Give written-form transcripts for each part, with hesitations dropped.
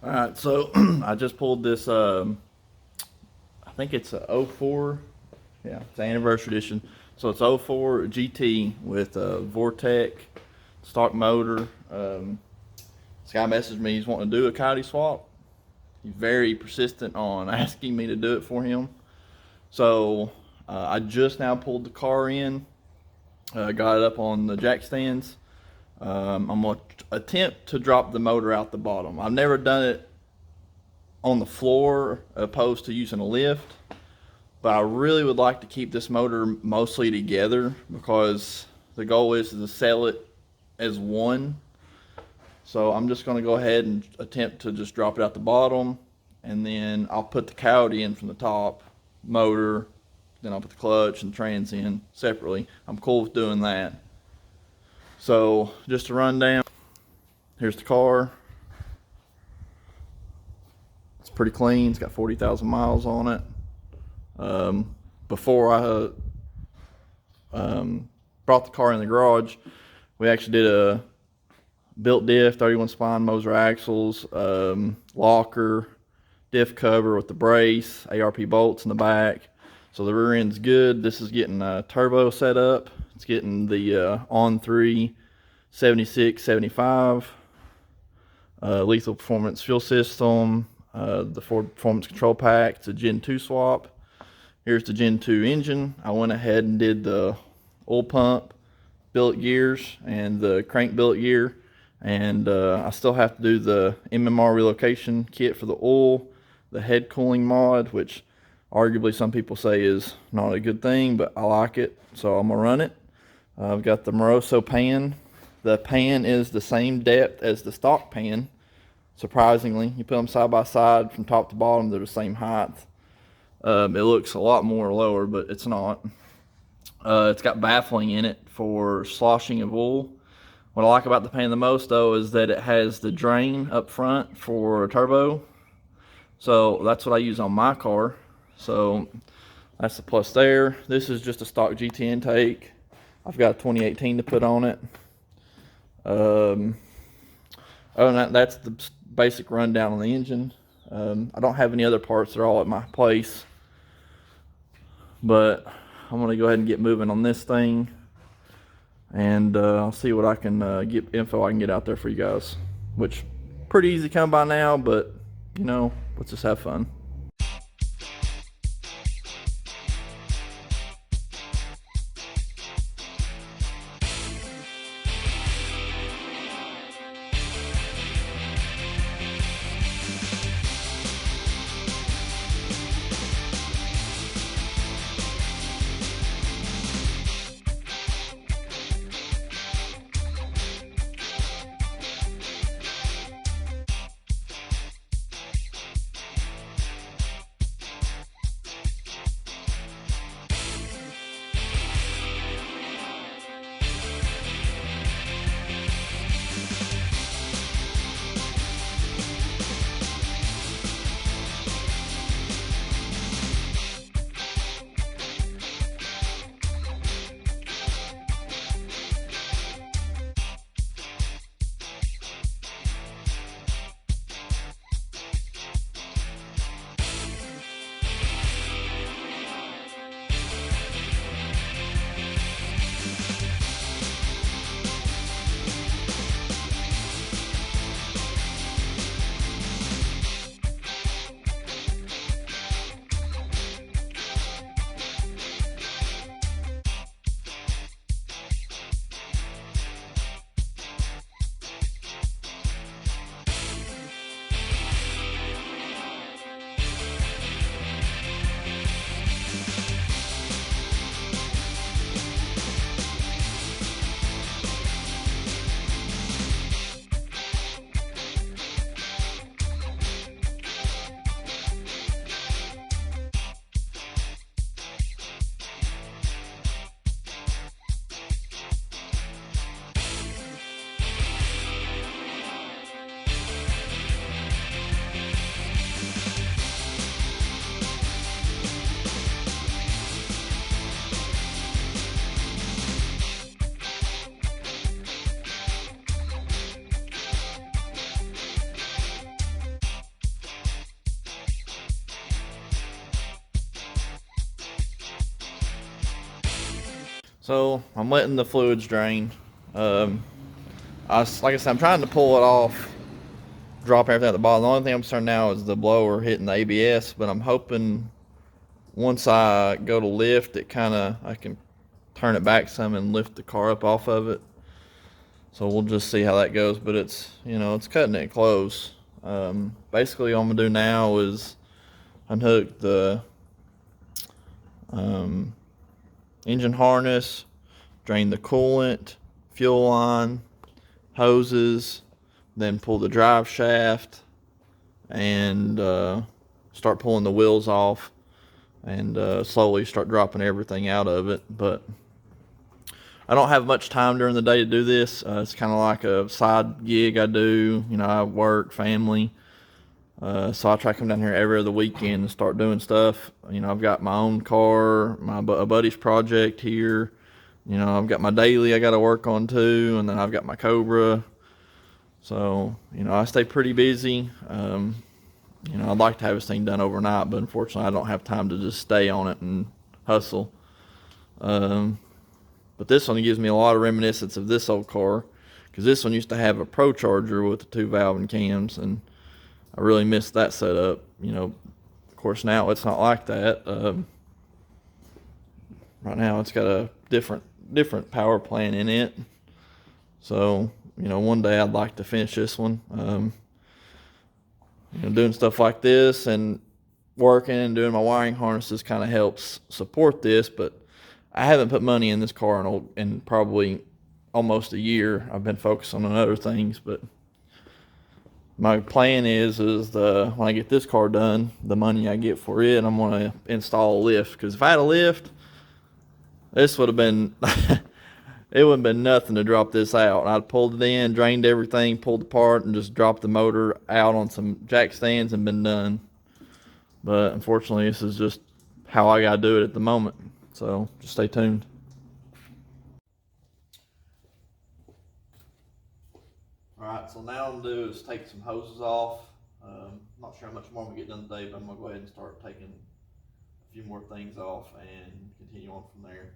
All right, so I just pulled this. I think it's a '04. Yeah, it's an anniversary edition. So it's '04 GT with a Vortec stock motor. This guy messaged me. He's wanting to do a coyote swap. He's very persistent on asking me to do it for him. So I just now pulled the car in, got it up on the jack stands. I'm going to attempt to drop the motor out the bottom. I've never done it on the floor opposed to using a lift, but I really would like to keep this motor mostly together because the goal is to sell it as one. So I'm just going to go ahead and attempt to just drop it out the bottom, and then I'll put the coyote in from the top, motor, then I'll put the clutch and trans in separately. I'm cool with doing that. So just to run down, here's the car. It's pretty clean. It's got 40,000 miles on it. Before I brought the car in the garage, we actually did a built diff, 31 spine Moser axles, locker, diff cover with the brace, ARP bolts in the back. So the rear end's good. This is getting a turbo set up. It's getting the On3 7675 lethal performance fuel system, the Ford performance control pack. It's a Gen 2 swap. Here's the Gen 2 engine. I went ahead and did the oil pump billet gears and the crank billet gear, and I still have to do the MMR relocation kit for the oil, the head cooling mod, which arguably some people say is not a good thing, but I like it, so I'm gonna run it. I've got the Moroso pan. The pan is the same depth as the stock pan. Surprisingly, you put them side by side from top to bottom, they're the same height. It looks a lot more lower, but it's not. It's got baffling in it for sloshing of oil. What I like about the pan the most, though, is that it has the drain up front for a turbo. So that's what I use on my car. So that's the plus there. This is just a stock GT intake. I've got a 2018 to put on it. Other than that, that's the basic rundown on the engine. I don't have any other parts. They're all at my place. But I'm going to go ahead and get moving on this thing. And I'll see what I can get info I can get out there for you guys. Which, pretty easy to come by now, but, you know, let's just have fun. So I'm letting the fluids drain. Like I said, I'm trying to pull it off, drop everything at the bottom. The only thing I'm concerned now is the blower hitting the ABS, but I'm hoping once I go to lift, I can turn it back some and lift the car up off of it. So we'll just see how that goes, but it's cutting it close. Basically, what I'm gonna do now is unhook the engine harness, drain the coolant, fuel line, hoses, then pull the drive shaft and start pulling the wheels off and slowly start dropping everything out of it. But I don't have much time during the day to do this. It's kind of like a side gig I do. I work, family. So I try to come down here every other weekend and start doing stuff. I've got my own car, a buddy's project here. I've got my daily I got to work on too, and then I've got my Cobra. So, I stay pretty busy. I'd like to have this thing done overnight, but unfortunately I don't have time to just stay on it and hustle. But this one gives me a lot of reminiscence of this old car, because this one used to have a Pro Charger with the 2 valve and cams, and I really miss that setup. Of course now it's not like that. Right now it's got a different power plant in it. So, one day I'd like to finish this one. Doing stuff like this and working and doing my wiring harnesses kind of helps support this, but I haven't put money in this car in probably almost a year. I've been focusing on other things, but my plan is when I get this car done, the money I get for it, I'm going to install a lift. Because if I had a lift, this would have been, it would have been nothing to drop this out. I'd pulled it in, drained everything, pulled it apart, and just dropped the motor out on some jack stands and been done. But unfortunately, this is just how I got to do it at the moment. So just stay tuned. Alright, so now I'm going to do is take some hoses off. Not sure how much more I'm going to get done today, but I'm going to go ahead and start taking a few more things off and continue on from there.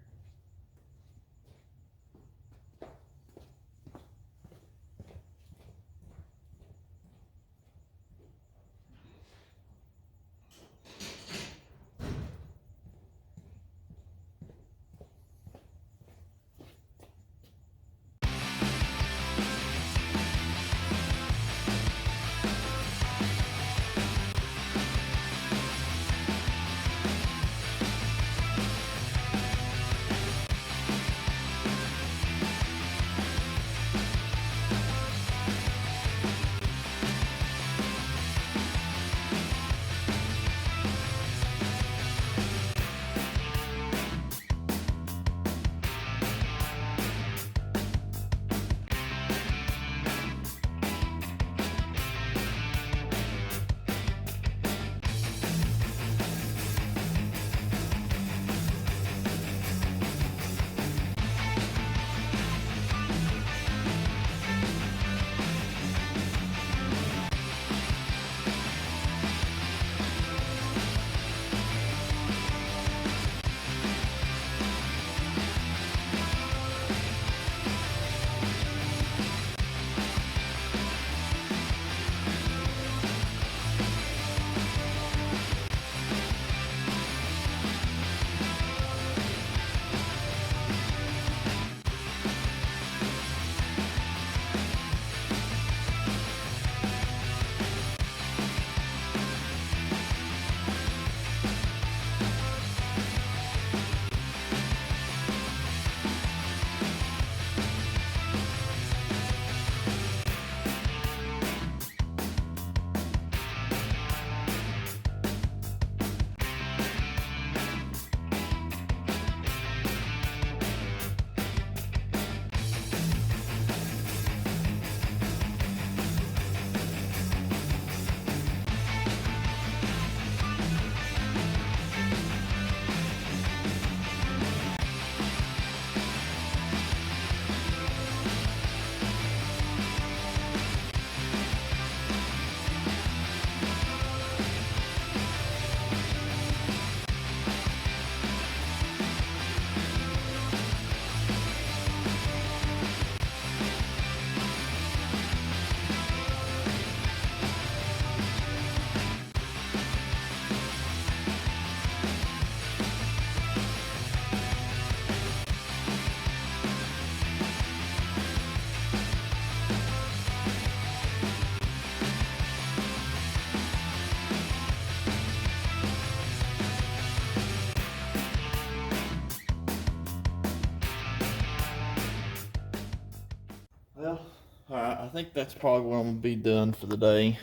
right, I think that's probably what I'm gonna be done for the day.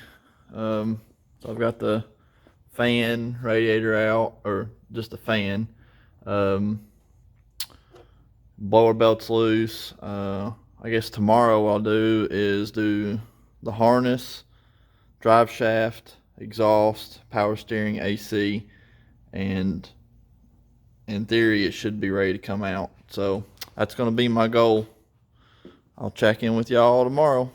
So I've got the fan radiator out, or just the fan. Blower belt's loose. I guess tomorrow what I'll do is do the harness, drive shaft, exhaust, power steering, AC, and in theory it should be ready to come out. So that's going to be my goal. I'll check in with y'all tomorrow.